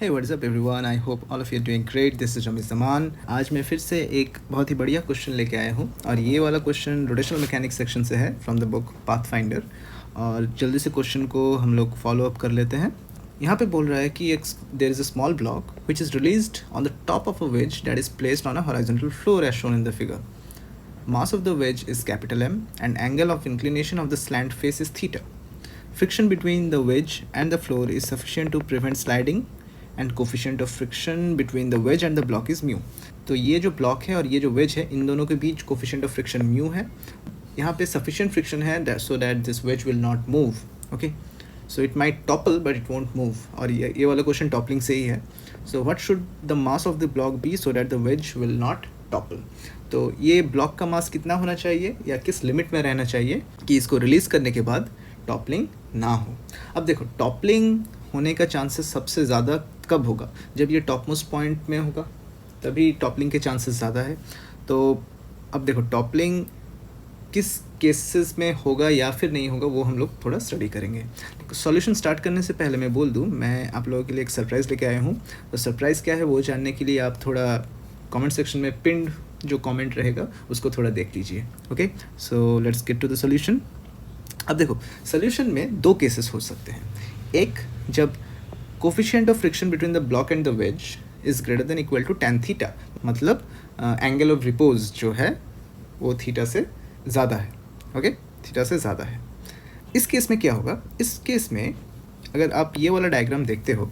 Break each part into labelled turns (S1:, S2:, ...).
S1: Hey, what's up everyone? I hope all of you are doing great. This is Ramiz ज़मान। आज मैं फिर से एक बहुत ही बढ़िया क्वेश्चन लेके आया हूँ और ये वाला क्वेश्चन रोटेशनल मैकेनिक्स सेक्शन से है फ्रॉम द बुक पाथफाइंडर। और जल्दी से क्वेश्चन को हम लोग फॉलो अप कर लेते हैं। यहाँ पे बोल रहा है कि there is a small block which is released on the top of a wedge that is placed on a horizontal floor as shown in the figure. Mass of the wedge is capital M and angle of inclination of the slant face is theta. Friction between the wedge and the floor is sufficient to prevent sliding and coefficient of friction between the wedge and the block is mu. तो ये जो block है और ये जो veg है इन दोनों के बीच कोफिशिएंट ऑफ फ्रिक्शन म्यू है. यहाँ पे सफिशिएंट फ्रिक्शन है so that this wedge will not move. Okay, so it might topple but it won't move. और ये वाला क्वेश्चन टॉपलिंग से ही है. So what should the mass of the block be so that the wedge will not topple. तो ये block का मास कितना होना चाहिए या किस लिमिट में रहना चाहिए कि इसको रिलीज़ करने के बाद टॉपलिंग ना हो. अब देखो, टॉपलिंग होने का चांसेस सबसे ज़्यादा कब होगा? जब ये टॉप मोस्ट पॉइंट में होगा तभी टॉपलिंग के चांसेस ज़्यादा है. तो अब देखो, टॉपलिंग किस केसेस में होगा या फिर नहीं होगा वो हम लोग थोड़ा स्टडी करेंगे. सॉल्यूशन स्टार्ट करने से पहले मैं बोल दूँ, मैं आप लोगों के लिए एक सरप्राइज़ लेके आया हूँ. तो सरप्राइज़ क्या है वो जानने के लिए आप थोड़ा कमेंट सेक्शन में पिन्ड जो कमेंट रहेगा उसको थोड़ा देख लीजिए. Okay, so let's get to the solution. अब देखो, सॉल्यूशन में दो केसेस हो सकते हैं. एक, जब coefficient of friction between the block and the wedge is greater than equal to tan theta, मतलब एंगल ऑफ रिपोज जो है वो थीटा से ज़्यादा है. ओके, थीटा से ज़्यादा है. इस केस में क्या होगा? इस केस में अगर आप ये वाला डायग्राम देखते हो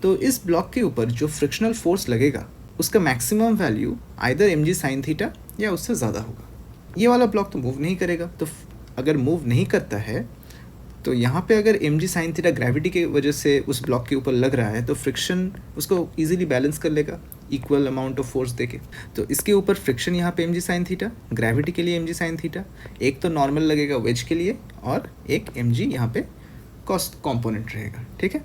S1: तो इस ब्लॉक के ऊपर जो फ्रिक्शनल फोर्स लगेगा उसका maximum value either mg sin theta या उससे ज़्यादा होगा. ये वाला ब्लॉक तो मूव नहीं करेगा. तो अगर मूव नहीं करता है तो यहाँ पे अगर mg sin थीटा ग्रेविटी की वजह से उस ब्लॉक के ऊपर लग रहा है तो फ्रिक्शन उसको इजीली बैलेंस कर लेगा इक्वल अमाउंट ऑफ फोर्स देके. तो इसके ऊपर फ्रिक्शन यहाँ पे mg sin थीटा, ग्रेविटी के लिए mg sin थीटा, एक तो नॉर्मल लगेगा वेज के लिए और एक mg यहाँ पे कॉस्ट कॉम्पोनेंट रहेगा. ठीक है,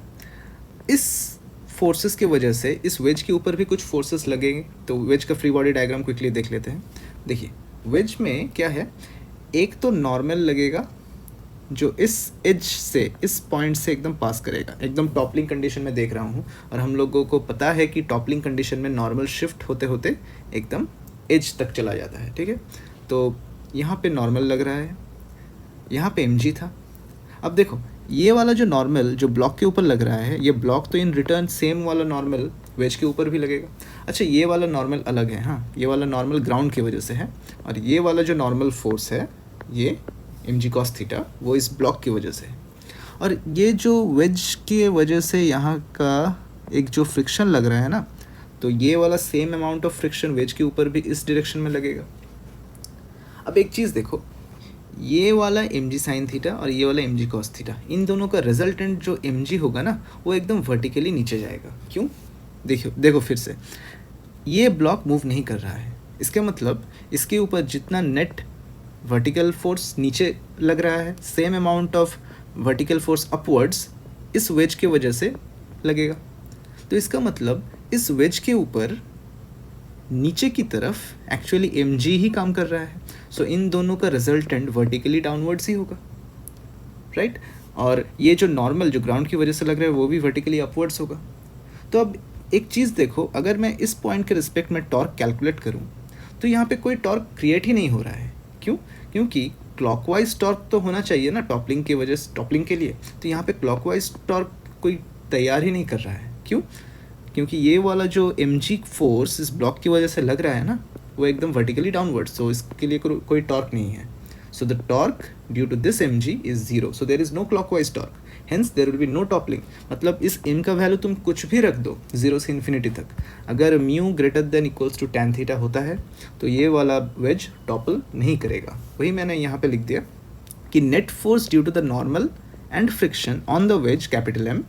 S1: इस फोर्सेस की वजह से इस वेज के ऊपर भी कुछ फोर्सेस लगेंगे. तो वेज का फ्री बॉडी डायग्राम क्विकली देख लेते हैं. देखिए, वेज में क्या है, एक तो नॉर्मल लगेगा जो इस एज से, इस पॉइंट से एकदम पास करेगा. एकदम टॉपलिंग कंडीशन में देख रहा हूँ और हम लोगों को पता है कि टॉपलिंग कंडीशन में नॉर्मल शिफ्ट होते होते एकदम एज तक चला जाता है. ठीक है, तो यहाँ पे नॉर्मल लग रहा है, यहाँ पे mg था. अब देखो, ये वाला जो नॉर्मल जो ब्लॉक के ऊपर लग रहा है, ये ब्लॉक तो इन रिटर्न सेम वाला नॉर्मल वेज के ऊपर भी लगेगा. अच्छा, ये वाला नॉर्मल अलग है. हाँ, ये वाला नॉर्मल ग्राउंड की वजह से है और ये वाला जो नॉर्मल फोर्स है ये mg cos थीटा वो इस ब्लॉक की वजह से है. और ये जो वेज की वजह से यहाँ का एक जो फ्रिक्शन लग रहा है ना, तो ये वाला same amount of friction wedge के ऊपर भी इस डायरेक्शन में लगेगा. अब एक चीज़ देखो, ये वाला mg sin थीटा और ये वाला mg cos थीटा, इन दोनों का रिजल्टेंट जो mg होगा ना वो एकदम वर्टिकली नीचे जाएगा. क्यों? देखो फिर से, ये ब्लॉक मूव नहीं कर रहा है. इसका मतलब इसके ऊपर जितना नेट वर्टिकल फोर्स नीचे लग रहा है, same amount of vertical force upwards इस वेज के वजह से लगेगा. तो इसका मतलब इस वेज के ऊपर नीचे की तरफ एक्चुअली mg ही काम कर रहा है. सो इन दोनों का रिजल्टेंट वर्टिकली डाउनवर्ड्स ही होगा, राइट. और ये जो नॉर्मल जो ग्राउंड की वजह से लग रहा है वो भी वर्टिकली अपवर्ड्स होगा. तो अब एक चीज़ देखो, अगर मैं इस पॉइंट के रिस्पेक्ट में टॉर्क कैलकुलेट करूँ तो यहाँ पे कोई टॉर्क क्रिएट ही नहीं हो रहा है. क्यों? क्योंकि क्लॉकवाइज टॉर्क तो होना चाहिए ना टॉपलिंग की वजह से, टॉपलिंग के लिए. तो यहाँ पे क्लॉकवाइज टॉर्क कोई तैयार ही नहीं कर रहा है. क्यों? क्योंकि ये वाला जो mg फोर्स इस ब्लॉक की वजह से लग रहा है ना वो एकदम वर्टिकली डाउनवर्ड, सो इसके लिए कोई टॉर्क नहीं है. So the torque due to this mg is zero, so there is no clockwise torque, hence there will be no toppling. मतलब इस m का वैल्यू तुम कुछ भी रख दो 0 से इन्फिनिटी तक, अगर mu greater than equals to tan theta होता है तो ये वाला वेज टॉपल नहीं करेगा. वही मैंने यहाँ पे लिख दिया कि net force due to the normal and friction on the wedge capital M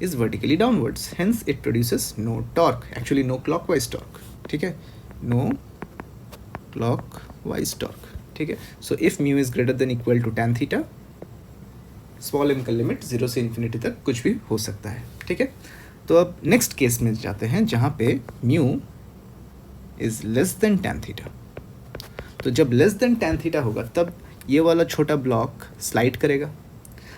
S1: is vertically downwards, hence it produces no torque, actually no clockwise torque. ठीक है, no clockwise torque. ठीक है, so if mu is greater than equal to tan theta, small m का limit 0 से infinity तक कुछ भी हो सकता है. ठीक है, तो अब नेक्स्ट केस में जाते हैं जहाँ पे mu is less than tan theta. तो जब less than tan theta होगा तब ये वाला छोटा ब्लॉक स्लाइड करेगा.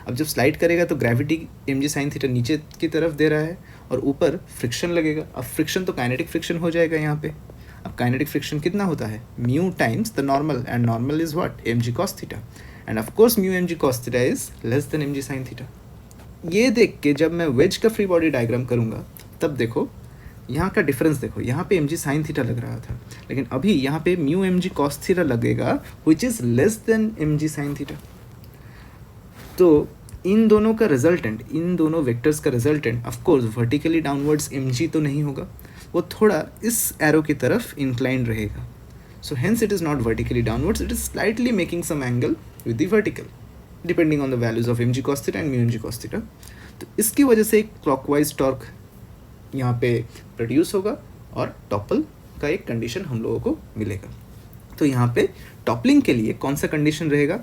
S1: अब जब स्लाइड करेगा तो ग्रेविटी mg sin थीटा नीचे की तरफ दे रहा है और ऊपर फ्रिक्शन लगेगा। अब फ्रिक्शन तो काइनेटिक फ्रिक्शन हो जाएगा यहाँ पे। अब काइनेटिक फ्रिक्शन कितना होता है, mu times the normal, and normal is what, M G cos theta, and of course mu M G cos theta is less than M G sine theta. ये देख के जब मैं वेज का फ्री बॉडी डायग्राम करूँगा तब देखो यहाँ का डिफरेंस देखो, यहाँ पे एम जी साइन थीटा लग रहा था, लेकिन अभी यहाँ पे mu M G cos theta लगेगा which is less than M G sine theta. तो इन दोनों का रिजल्टेंट, इन दोनों वेक्टर्स का resultant of course vertically downwards M G तो नहीं होगा, वो थोड़ा इस एरो की तरफ इंक्लाइंड रहेगा। So hence it is not vertically downwards, it is slightly making some angle with the vertical depending on the values of M G cos theta and mu M G cos theta. तो इसकी वजह से एक clockwise torque यहाँ पे produce होगा और topple का एक कंडीशन हम लोगों को मिलेगा। तो यहाँ पे टॉपलिंग के लिए कौन सा कंडीशन रहेगा,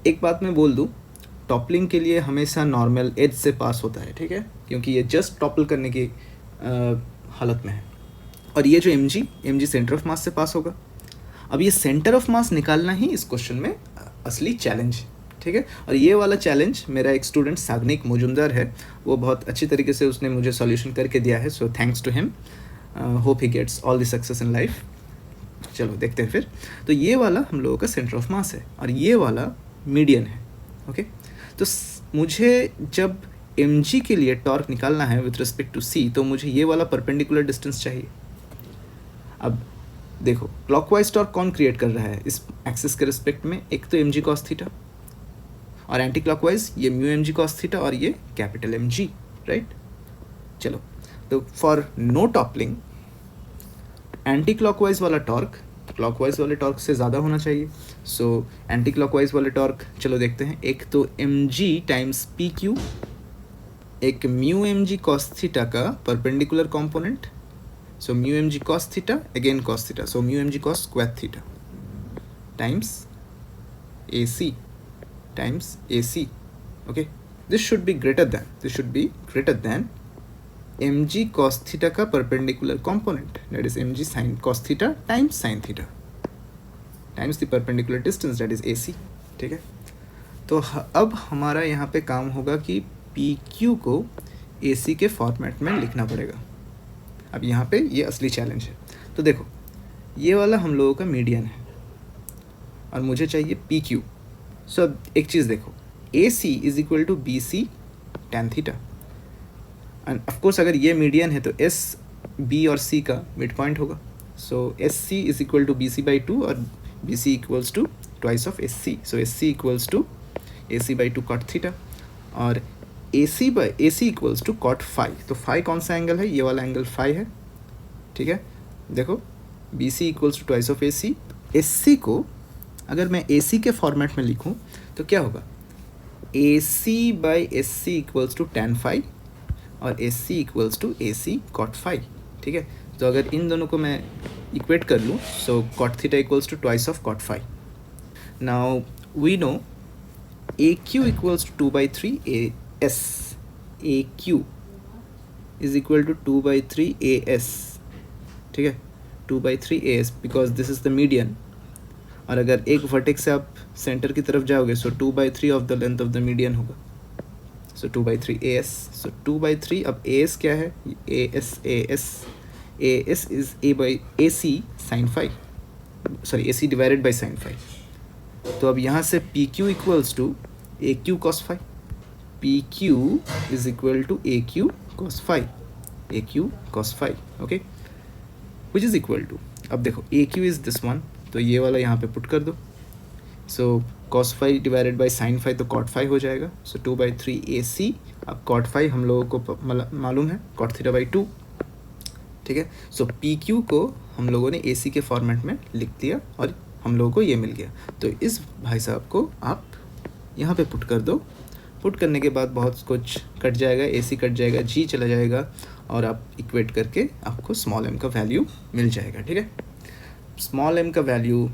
S1: एक बात मैं बोल दूँ, टॉपलिंग के लिए हमेशा नॉर्मल एज से पास होता है, ठीक है, क्योंकि ये जस्ट टॉपल करने की हालत में है। और ये जो M G centre of mass से पास होगा। अब ये सेंटर ऑफ मास निकालना ही इस क्वेश्चन में असली चैलेंज है, ठीक है। और ये वाला चैलेंज मेरा एक स्टूडेंट साग्निक मुजुमदार है, वो बहुत अच्छी तरीके से उसने मुझे सॉल्यूशन करके दिया है, so thanks to him, hope he gets all the success in life. चलो देखते हैं फिर। तो ये वाला हम लोगों का सेंटर ऑफ मास है और ये वाला मीडियन है, ओके। तो मुझे जब एम जी के लिए टॉर्क निकालना है विथ रिस्पेक्ट टू सी, तो मुझे ये वाला परपेंडिकुलर डिस्टेंस चाहिए। अब देखो क्लॉकवाइज टॉर्क कौन क्रिएट कर रहा है इस एक्सिस के रिस्पेक्ट में, एक तो एम जी कॉस थीटा, और एंटी क्लॉकवाइज ये mu M G cos theta और ये कैपिटल एम जी, राइट। चलो तो for no toppling anticlockwise वाला टॉर्क क्लॉकवाइज वाले टॉर्क से ज़्यादा होना चाहिए। सो एंटी क्लॉकवाइज वाले टॉर्क चलो देखते हैं, एक तो M G times P Q, एक mu M G cos theta का perpendicular component, so mu M G cos theta again cos theta, so mu M G cos square theta times A C times AC, okay, this should be greater than mg cos theta का perpendicular component, that is mg sin cos theta times sin theta times the perpendicular distance, that is AC, ठीक है। तो अब हमारा यहाँ पे काम होगा कि PQ को AC के फॉर्मेट में लिखना पड़ेगा। अब यहाँ पे ये असली चैलेंज है। तो देखो ये वाला हम लोगों का मीडियन है और मुझे चाहिए PQ। सो अब एक चीज़ देखो, A C is equal to B C tan theta, and of course अगर ये मीडियन है तो एस बी और सी का मिड पॉइंट होगा। So S C is equal to B C by two और B C equals to twice of S C, so S C equals to A C by two cot theta, और A C equals to cot phi. तो phi कौन सा angle है, ये वाला angle phi है, ठीक है। देखो B C equals to twice of A C, S C को अगर मैं ए सी के फॉर्मेट में लिखूं तो क्या होगा, A C by S C equals to tan phi और S C equals to A C cot phi, ठीक है। तो अगर इन दोनों को मैं इक्वेट कर लूँ, so cot theta equals to twice of cot phi. Now we know A Q equals to 2/3 A S, A Q is equal to 2/3 A S, ठीक है, 2/3 A S because this is the median. और अगर एक vertex से आप centre की तरफ जाओगे सो 2/3 of the length of the median होगा, सो 2/3 ए एस, सो 2/3। अब ए एस क्या है, A S is A C sine phi, sorry A C divided by sine phi. तो अब यहाँ से P Q equals to A Q cos phi, P Q is equal to A Q cos phi, A Q cos phi, okay, which is equal to, अब देखो A Q is this one, तो ये वाला यहाँ पे put कर दो, so cos phi divided by sine phi तो कॉट फाई हो जाएगा, सो 2/3 ए सी। अब कॉट फाई हम लोगों को मालूम है कॉट थीटा बाई 2, ठीक है। सो पी क्यू को हम लोगों ने ए सी के फॉर्मेट में लिख दिया और हम लोगों को ये मिल गया। तो इस भाई साहब को आप यहाँ पे पुट कर दो, पुट करने के बाद बहुत कुछ कट जाएगा, ए सी कट जाएगा, जी चला जाएगा और आप इक्वेट करके आपको स्मॉल एम का वैल्यू मिल जाएगा, ठीक है। स्मॉल एम का वैल्यू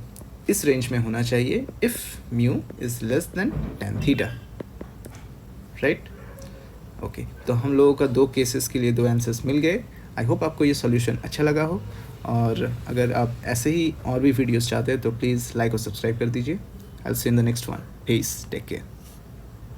S1: इस रेंज में होना चाहिए if mu is less then tan theta, right, okay. तो हम लोगों का दो केसेस के लिए दो आंसर्स मिल गए। आई होप आपको ये सॉल्यूशन अच्छा लगा हो, और अगर आप ऐसे ही और भी वीडियोस चाहते हैं तो प्लीज़ लाइक और सब्सक्राइब कर दीजिए। I will see in the next one. Peace, take care.